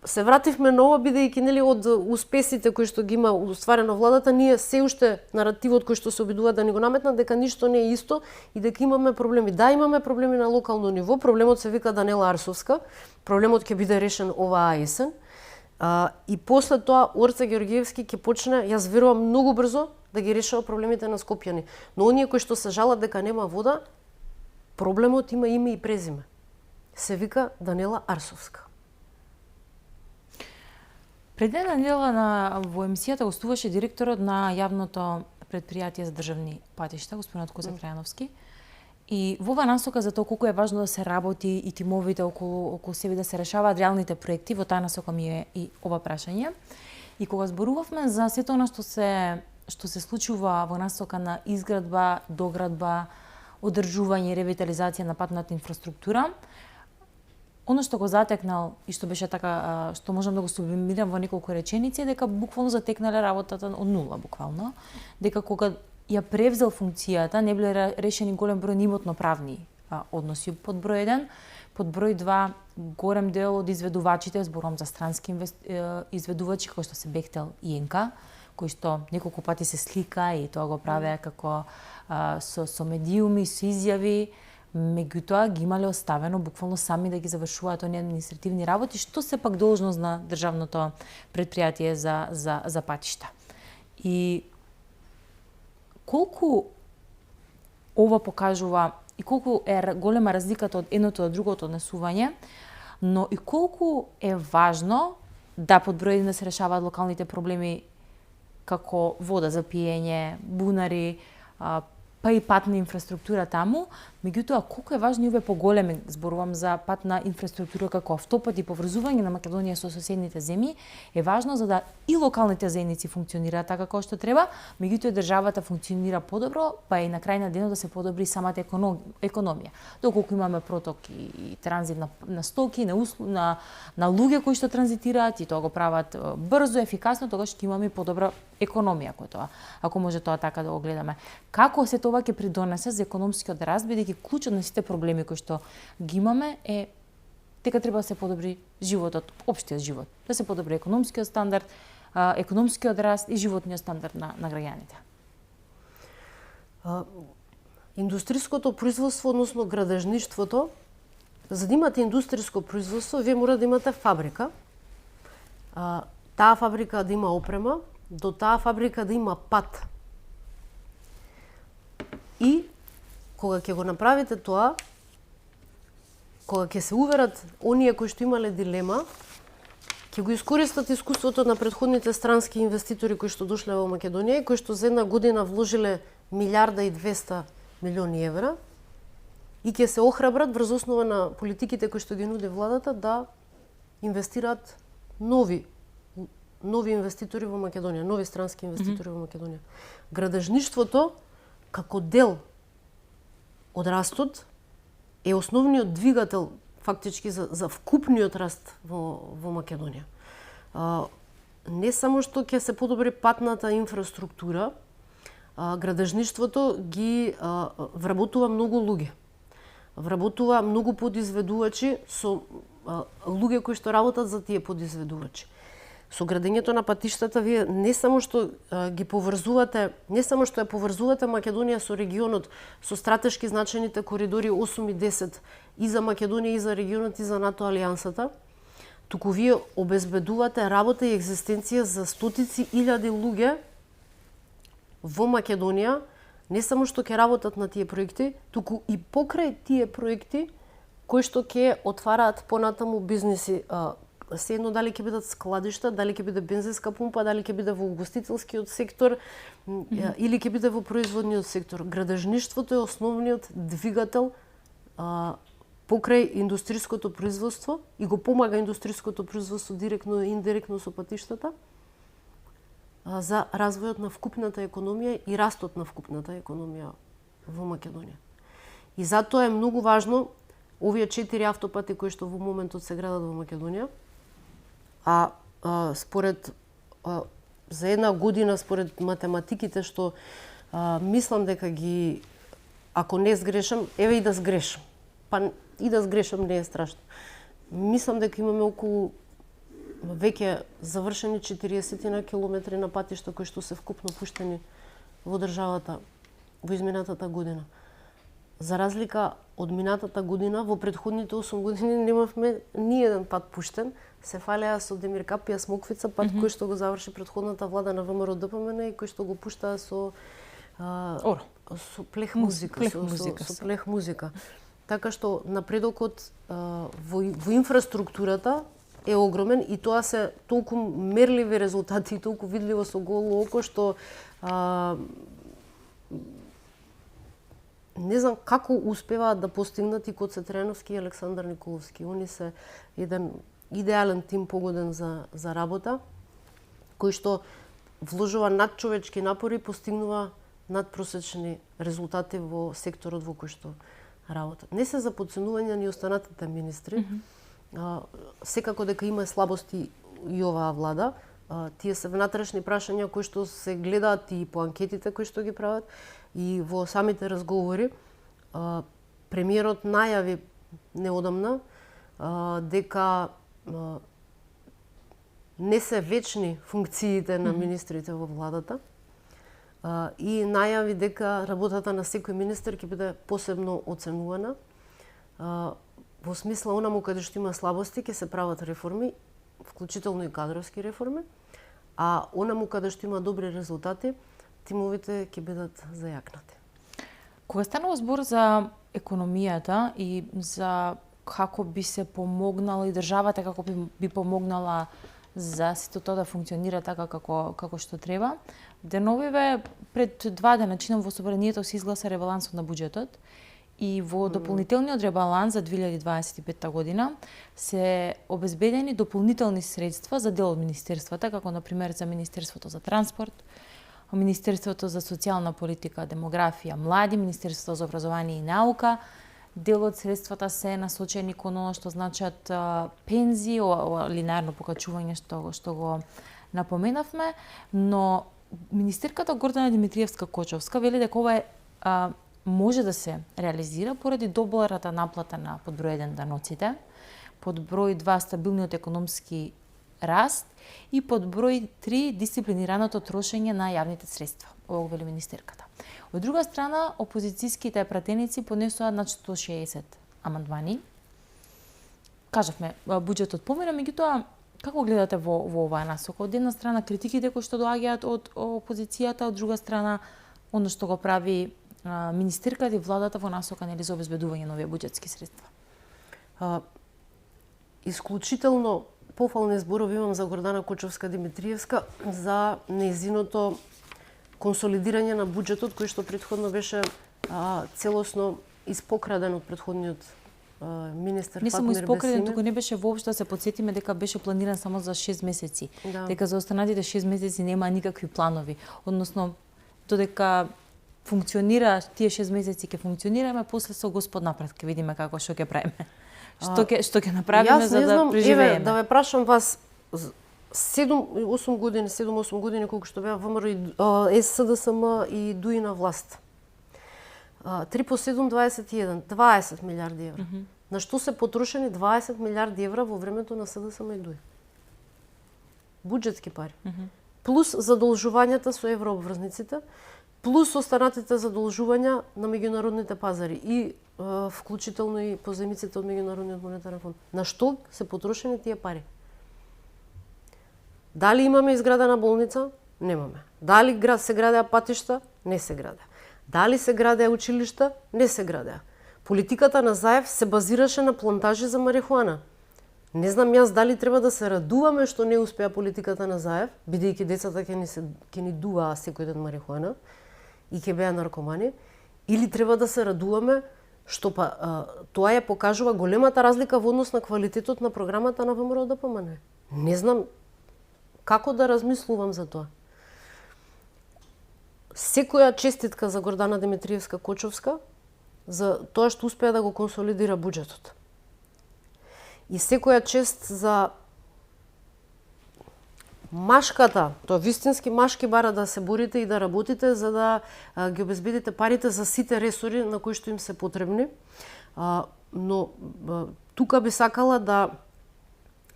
Се вративме на ова, бидејќи нели од успесите кои што ги има устварено владата, ние се уште наративот кој што се обидуваат да ни го наметнат дека ништо не е исто и дека имаме проблеми. Да, имаме проблеми на локално ниво, проблемот се вика Данела Арсовска, проблемот ќе биде решен оваа есен. И после тоа Орце Георгиевски ќе почне, јас верувам, многу брзо да ги решава проблемите на скопјани. Но оние кои што се жалат дека нема вода, проблемот има име и презиме. Се вика Данела Арсовска. Пред една недела во емисијата гостуваше директорот на јавното предпријатие за државни патишта, господинот Коза Трајановски. И во оваа насока за тоа колку е важно да се работи и тимовите околу себе да се решаваат реалните проекти, во таа насока ми е и ова прашање. И кога зборувавме за сето она што се случува во насока на изградба, доградба, одржување и ревитализација на патната инфраструктура, оно што го затекнал и што беше така, што можам да го сублимирам во неколку реченици, е дека буквално затекнале работата од нула, буквално. Дека кога ја превзел функцијата, не биле решени голем број имотно-правни односи под број 1, под број 2, голем дел од изведувачите, зборувам за странски изведувачи, кои што се Бехтел и Енка, кои што неколку пати се слика и тоа го правеа како со медиуми, со изјави, меѓутоа ги имале оставено буквално сами да ги завршуваат оние административни работи, што се пак должност на државното предпријатие за патишта. И колку ова покажува и колку е голема разликата од едното до другото однесување, но и колку е важно да под број 1 да се решаваат локалните проблеми како вода за пиење, бунари, па и патна инфраструктура таму, меѓутоа колку е важно и овие поголеми, зборувам за патна инфраструктура како автопат и поврзување на Македонија со соседните земји, е важно за да и локалните заедници функционираат така како што треба, меѓутоа државата функционира подобро, па и на крај на денот да се подобри самата економија. Доколку имаме проток и транзит на стоки, на луѓе кои што транзитираат и тоа го прават брзо, ефикасно, тогаш ќе имаме подобра економија кој тоа, ако може тоа така да го гледаме. Како се тоа ќе придонесе за економскиот раст, бидејќи клучот на сите проблеми кои што ги имаме е дека треба да се подобри животот, општиот живот, да се подобри економскиот стандард, економскиот раст и животниот стандард на граѓаните. Индустриското производство, односно градежништвото, за да имате индустријско производство, вие мора да имате фабрика. Таа фабрика да има опрема, до таа фабрика да има пат. И кога ќе го направите тоа, кога ќе се уверат оние кои што имале дилема, ќе го искористат искуството на претходните странски инвеститори кои што дошле во Македонија и кои што за една година вложиле 1.200 милиони евра и ќе се охрабрат врз основа на политиките кои што ги нуди владата да инвестираат нови инвеститори во Македонија, нови странски инвеститори во Македонија. Градежништвото како дел од растот е основниот двигател фактички за вкупниот раст во Македонија. Не само што ќе се подобри патната инфраструктура, градежништвото ги вработува многу луѓе. Вработува многу подизведувачи со луѓе кои што работат за тие подизведувачи. Со градењето на патиштата вие не само што ги поврзувате, не само што ја поврзувате Македонија со регионот, со стратешки значајните коридори 8 и 10 и за Македонија и за регионот и за НАТО алијансата, туку вие обезбедувате работа и екзистенција за стотици илјади луѓе во Македонија, не само што ќе работат на тие проекти, туку и покрај тие проекти кои што ќе отвараат понатаму бизниси, се едно дали ќе бидат складишта, дали ќе биде бензинска пумпа, дали ќе биде во угостителскиот сектор или ќе биде во производниот сектор. Градежништвото е основниот двигател покрај индустриското производство и го помага индустриското производство директно и индиректно со патиштата за развојот на вкупната економија и растот на вкупната економија во Македонија. И затоа е многу важно овие 4 автопати кои што во моментот се градат во Македонија, според за една година според математиките што мислам дека ги, ако не сгрешам, еве и да сгрешам. Па и да сгрешам не е страшно. Мислам дека имаме околу веќе завршени 40 на километри на патишта кои што се вкупно пуштени во државата во изминатата година. За разлика од минатата година, во претходните 8 години немавме ни еден пат пуштен. Се фалеа со Демир Капија Смоквица, пат кој што го заврши претходната влада на ВМРО ДПМН и кој што го пуштаа со плех музика. Така што напредокот во инфраструктурата е огромен и тоа се толку мерливи резултати и толку видливо со голо око што не знам како успеваат да постигнат и Коце Трајановски и Александар Николовски. Они се еден идеален тим погоден за работа, кој што вложува надчовечки напори и постигнува надпросечни резултати во секторот во кој што работат. Не се за подценување ни останатите министри. Секако дека има слабости и оваа влада. Тие се внатрешни прашања кои што се гледаат и по анкетите кои што ги прават и во самите разговори. Премиерот најави неодамна дека не се вечни функциите на министрите во владата и најави дека работата на секој министер ќе биде посебно оценувана. Во смисла онаму каде што има слабости ќе се прават реформи, вклучително и кадровски реформи, а онаму каде што има добри резултати, тимовите ќе бидат зајакнати. Кога станува збор за економијата и за како би се помогнала и државата како би помогнала за сето тоа да функционира така како што треба, деновиве пред 2 дена чинам во собранието се изгласа ребалансот на буџетот и во дополнителниот ребаланс за 2025 година се обезбедени дополнителни средства за дел од министерствата, како например за Министерството за транспорт, Министерството за социјална политика, демографија, млади, Министерството за образование и наука. Дел од средствата се насочени кон оно што значат пензии, линеарно покачување што го напоменавме, но министерката Гордана Димитриевска-Кочовска вели дека ова може да се реализира поради добрата наплата на под број 1 даноците, под број 2 стабилниот економски раст и под број 3 дисциплинираното трошење на јавните средства. Ова вели министерката. Од друга страна, опозицијските пратеници поднесоа над 160 амандмани. Кажавме, буџетот помира, меѓутоа, како гледате во оваа насока? Од една страна критиките кои што доаѓаат од опозицијата, од друга страна оно што го прави министерката и владата во насока нели за обезбедување на овие буџетски средства. Исклучително пофални зборови имам за Гордана Кочовска-Димитриевска за нејзиното консолидирање на буџетот кој што претходно беше целосно испокраден од претходниот министер Не само Фатмир испокраден, Бесиме. туку не беше воопшто, да се потсетиме дека беше планиран само за 6 месеци. Да. Дека за останатите 6 месеци нема никакви планови. Односно, додека функционира тие 6 месеци ќе функционираме, после со Господ напред ќе видиме како што ќе правиме. Што ќе направиме за да преживееме. Еве, да ве прашам вас, 7-8 години колку што беа ВМРО и СДСМ и ДУИ на власт. 3 по 7, 21, 20 милиарди евра. На што се потрошени 20 милиарди евра во времето на СДСМ и ДУИ? Буџетски пари. Плюс задолжувањата со еврообврзниците, плюс останатите задолжувања на меѓународните пазари и вклучително и позајмиците од Меѓународниот монетарен фонд. На што се потрошени тие пари? Дали имаме изградена болница? Немаме. Дали се градеа патишта? Не се градеа. Дали се градеа училишта? Не се градеа. Политиката на Заев се базираше на плантажи за марихуана. Не знам јас дали треба да се радуваме што не успеа политиката на Заев, бидејќи децата ќе ни дуваа секој ден марихуана и ќе беа наркомани, или треба да се радуваме што тоа ја покажува големата разлика во однос на квалитетот на програмата на ВМРО ДПМН. Не знам како да размислувам за тоа. Секоја честитка за Гордана Димитриевска Кочовска за тоа што успеа да го консолидира буџетот. И секоја чест за машката, тоа вистински машки бара да се борите и да работите за да ги обезбедите парите за сите ресори на кои што им се потребни. Но тука би сакала да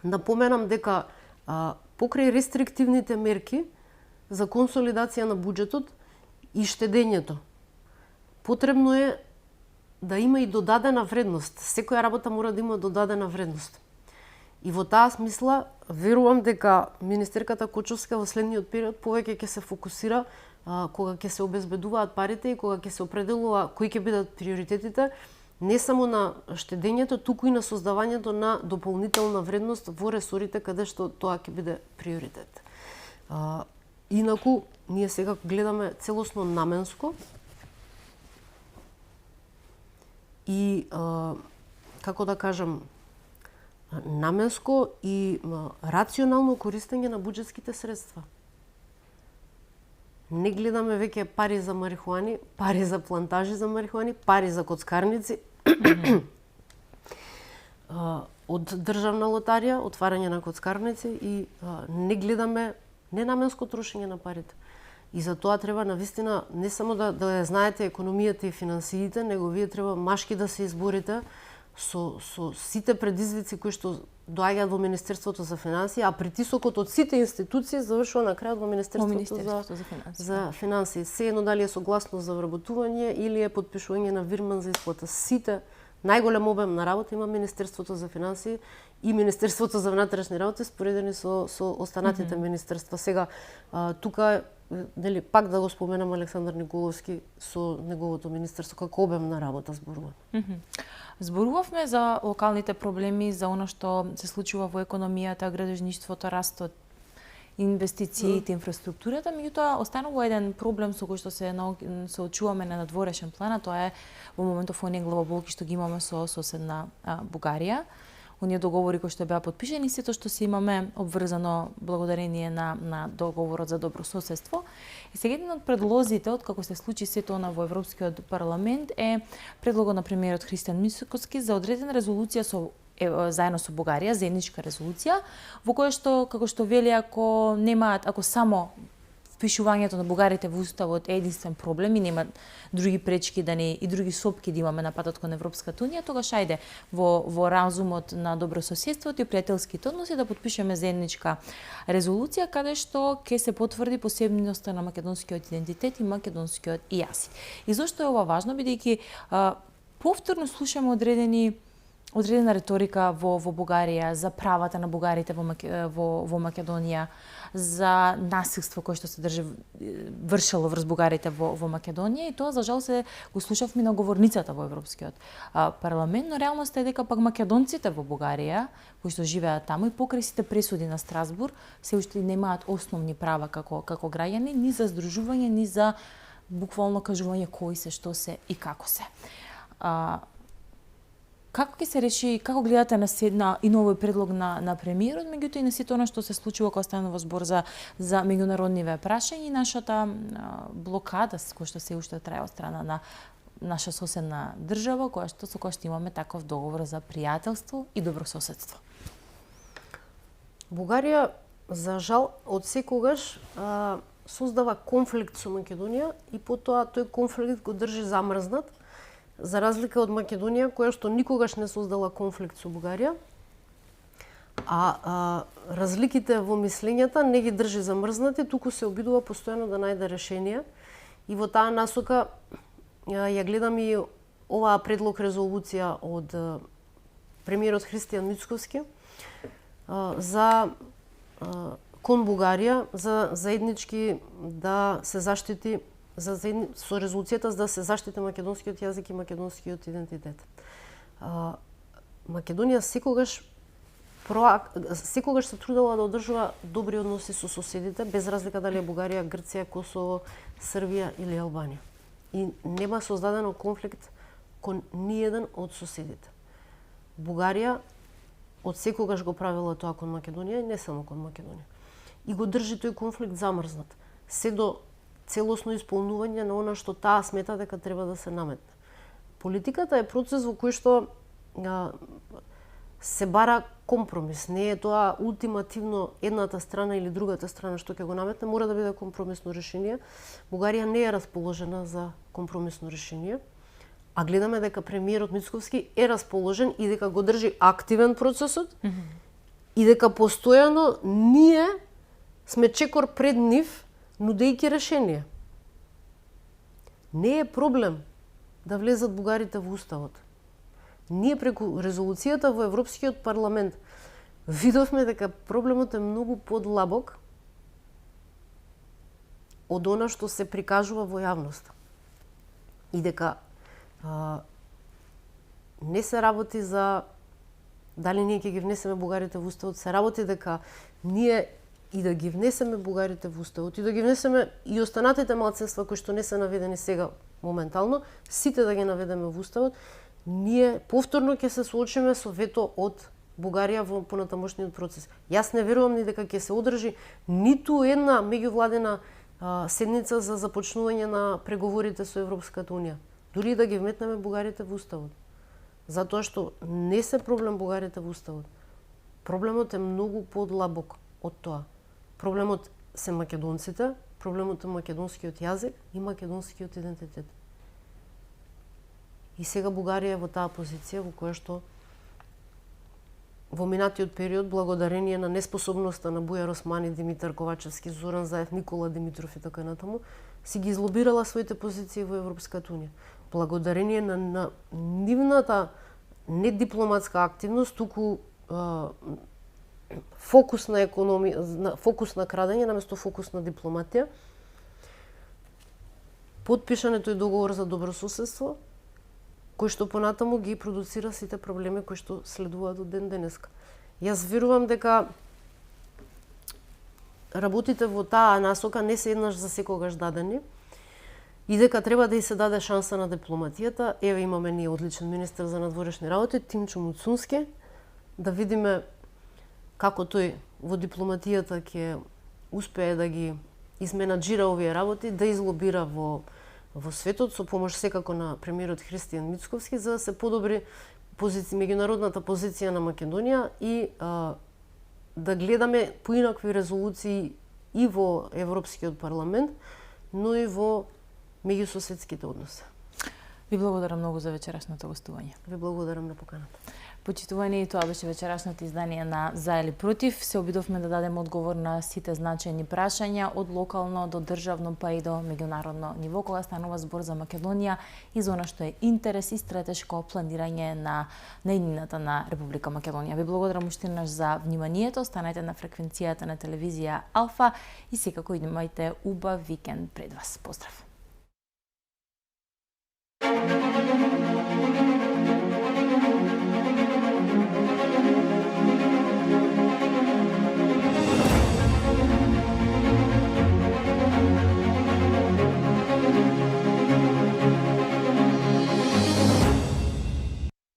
напоменам дека покрај рестриктивните мерки за консолидација на буџетот и штедењето, потребно е да има и додадена вредност. Секоја работа мора да има додадена вредност. И во таа смисла, верувам дека министерката Кочовска во следниот период повеќе ќе се фокусира кога ќе се обезбедуваат парите и кога ќе се определува кои ќе бидат приоритетите, не само на штедењето, туку и на создавањето на дополнителна вредност во ресорите каде што тоа ќе биде приоритет. Инаку, ние сега гледаме целосно наменско и, како да кажам, наменско и рационално користење на буџетските средства. Не гледаме веќе пари за марихуани, пари за плантажи за марихуани, пари за коцкарници, од државна лотарија, отварање на коцкарници и не гледаме ненаменско трошење на парите. И за тоа треба навистина не само да ја знаете економијата и финансиите, него вие треба машки да се изборите со сите предизвици кои што доаѓаат во Министерството за финансии, а притисокот од сите институции завршува на крајот во Министерството за финансии. Сеедно дали е согласност за вработување или е подпишување на вирман за исплата. Сите најголем обем на работа има Министерството за финансии и Министерството за внатрешни работи споредени со останатите министерства. Сега тука дали пак да го споменам Александар Николовски со неговото министерство како обем на работа зборуваме. Зборувавме за локалните проблеми, за она што се случува во економијата, градежништвото, растот, инвестициите, инфраструктурата, меѓутоа останува еден проблем со кој што се очуваме на надворешен план, а тоа е во моментов оние главоболки што ги имаме со соседна Бугарија. Оние договори кои што беа потпишани, сето што се имаме обврзано благодарение на договорот за добрососедство. И сега еден од предлозите, од како се случи сето она во Европскиот парламент, е предлогот на премиерот Христијан Мицкоски за одредена резолуција заедно со Бугарија, заедничка резолуција, во која што, како што вели, ако само впишувањето на бугарите во уставот е единствен проблем и нема други пречки и други сопки да имаме на патот кон Европската унија, тогаш ајде во разумот на добрососедството и пријателските односи да потпишеме заедничка резолуција каде што ќе се потврди посебноста на македонскиот идентитет и македонскиот јазик. И зошто е ова важно, бидејќи повторно слушаме одредени одредена риторика во Бугарија за правата на бугарите во Македонија, за насилство кое што се вршело врз бугарите во Македонија, и тоа за жал се го слушавме на говорницата во Европскиот парламент, но реалноста е дека пак македонците во Бугарија кои што живеат таму и покрај сите пресуди на Страсбург се уште немаат основни права како граѓани, ни за здружување, ни за буквално кажување кои се, што се и како се. Како ќе се реши, како гледате на и новој предлог на премиерот, меѓутоа и на сите она што се случува кога станува збор за меѓународниве прашања и нашата блокада која што се уште трае од страна на наша соседна држава, со која што имаме таков договор за пријателство и добрососедство? Бугарија, за жал, од секогаш создава конфликт со Македонија и потоа тој конфликт го држи замрзнат, за разлика од Македонија, која што никогаш не создала конфликт со Бугарија, а разликите во мислењата не ги држи замрзнати, туку се обидува постојано да најде решенија. И во таа насока ја гледам и оваа предлог резолуција од премиерот Христијан Мицковски за кон Бугарија за заеднички да се заштити со резолуцијата за да се заштити македонскиот јазик и македонскиот идентитет. Македонија секогаш се трудела да одржува добри односи со соседите, без разлика дали е Бугарија, Грција, Косово, Србија или Албанија. И нема создадено конфликт кон ниеден од соседите. Бугарија од секогаш го правила тоа кон Македонија и не само кон Македонија. И го држи тој конфликт замрзнат, се до целосно исполнување на она што таа смета дека треба да се наметне. Политиката е процес во кој што се бара компромис. Не е тоа ултимативно едната страна или другата страна што ќе го наметне, мора да биде компромисно решение. Бугарија не е расположена за компромисно решение, а гледаме дека премиерот Мицковски е расположен и дека го држи активен процесот и дека постојано ние сме чекор пред нив нудејќи решение. Не е проблем да влезат бугарите во уставот. Ние преку резолуцијата во Европскиот парламент видовме дека проблемот е многу подлабок од она што се прикажува во јавноста. И дека не се работи за дали ние ќе ги внесеме бугарите во уставот, се работи дека ние и да ги внесеме бугарите во уставот, и да ги внесеме и останатите малцинства кои што не се наведени сега моментално, сите да ги наведеме во уставот, ние повторно ќе се соочиме со вето од Бугарија во понатамошниот процес. Јас не верувам ни дека ќе се одржи ниту една меѓувладена седница за започнување на преговорите со Европската унија. Дури да ги вметнеме бугарите во уставот. Затоа што не се проблем бугарите во уставот. Проблемот е многу подлабок од тоа. Проблемот се македонците, проблемот е македонскиот јазик и македонскиот идентитет. И сега Бугарија е во таа позиција во која што во минатиот период, благодарение на неспособноста на Бујар Османи, Димитар Ковачевски, Зоран Заев, Никола Димитров и така натаму, си ги излобирала своите позиции во Европската унија. Благодарение на нивната не дипломатска активност, туку фокус на економија, фокус на крадење наместо фокус на дипломатија, потпишането и договор за добрососедство, кој што понатаму ги продуцира сите проблеми кои што следуваат од ден денеска. Јас верувам дека работите во таа насока не се еднаш за секогаш дадени и дека треба да и се даде шанса на дипломатијата. Еве имаме ние одличен министер за надворешни работи, Тимчо Муцунски, да видиме како тој во дипломатијата ќе успее да ги изменаџира овие работи, да излобира во светот со помош секако на премиерот Христијан Мицковски за да се подобри меѓународната позиција на Македонија и да гледаме поинакви резолуции и во Европскиот парламент, но и во меѓусоседските односи. Ви благодарам многу за вечерашното гостување. Ви благодарам на поканата. Почитувани, тоа беше вечерашното издание на За или против. Се обидовме да дадеме одговор на сите значајни прашања од локално до државно па и до меѓународно ниво, кога станува збор за Македонија и за она што е интерес и стратешко планирање на иднината на Република Македонија. Ви благодарам уште еднаш за вниманието. Останете на фреквенцијата на телевизија Алфа и секако имајте убав викенд пред вас. Поздрав!